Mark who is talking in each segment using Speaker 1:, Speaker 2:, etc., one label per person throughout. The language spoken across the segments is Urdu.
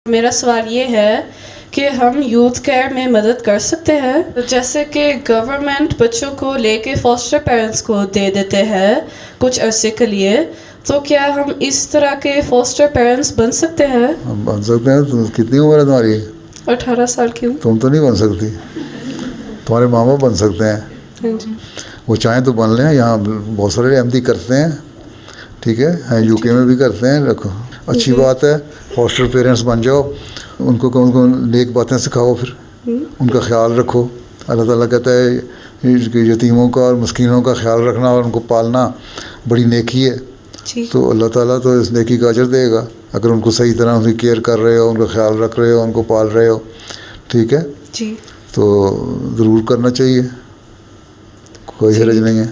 Speaker 1: میرا سوال یہ ہے کہ ہم یوتھ کیئر میں مدد کر سکتے ہیں، جیسے کہ گورنمنٹ بچوں کو لے کے فاسٹر پیرنٹس کو دے دیتے ہیں کچھ عرصے کے لیے، تو کیا ہم اس طرح کے فاسٹر پیرنٹس بن سکتے ہیں؟
Speaker 2: ہم بن سکتے ہیں. کتنی عمر ہے تمہاری؟
Speaker 1: 18 سال کی ہوں.
Speaker 2: تم تو نہیں بن سکتی، تمہارے ماں باپ بن سکتے ہیں.
Speaker 1: ہاں جی.
Speaker 2: وہ چاہیں تو بن لیں. یہاں بہت سارے احمدی کرتے ہیں، ٹھیک ہے، یو کے میں بھی کرتے ہیں. رکھو، اچھی بات ہے. فاسٹر پیرنٹس بن جاؤ، ان کو نیک باتیں سکھاؤ، پھر ان کا خیال رکھو. اللہ تعالیٰ کہتا ہے کہ یتیموں کا اور مسکینوں کا خیال رکھنا اور ان کو پالنا بڑی نیکی ہے.
Speaker 1: جی.
Speaker 2: تو اللہ تعالیٰ تو اس نیکی کا اجر دے گا اگر ان کو صحیح طرح ان کی کیئر کر رہے ہو، ان کا خیال رکھ رہے ہو، ان کو پال رہے ہو. ٹھیک ہے،
Speaker 1: جی.
Speaker 2: تو ضرور کرنا چاہیے، کوئی حرج نہیں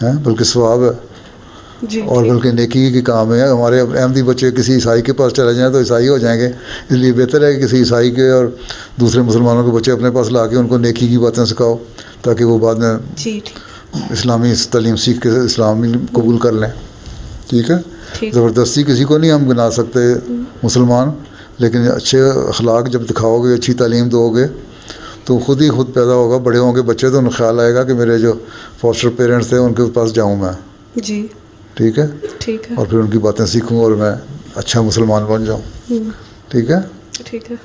Speaker 2: ہے، بلکہ ثواب ہے
Speaker 1: جی.
Speaker 2: اور بلکہ نیکی کی کام ہے. ہمارے احمدی بچے کسی عیسائی کے پاس چلے جائیں تو عیسائی ہو جائیں گے، اس لیے بہتر ہے کہ کسی عیسائی کے اور دوسرے مسلمانوں کے بچے اپنے پاس لا کے ان کو نیکی کی باتیں سکھاؤ، تاکہ وہ بعد میں
Speaker 1: جی
Speaker 2: اسلامی تعلیم سیکھ کے اسلامی قبول کر لیں. ٹھیک ہے. زبردستی کسی کو نہیں ہم بنا سکتے مسلمان، لیکن اچھے اخلاق جب دکھاؤ گے، اچھی تعلیم دو گے، تو خود ہی خود پیدا ہوگا. بڑے ہوں گے بچے تو انہیں خیال آئے گا کہ میرے جو فاسٹر پیرنٹس تھے ان کے پاس جاؤں میں.
Speaker 1: جی.
Speaker 2: ٹھیک ہے.
Speaker 1: ٹھیک ہے.
Speaker 2: اور پھر ان کی باتیں سیکھوں اور میں اچھا مسلمان بن جاؤں. ٹھیک ہے.
Speaker 1: ٹھیک ہے.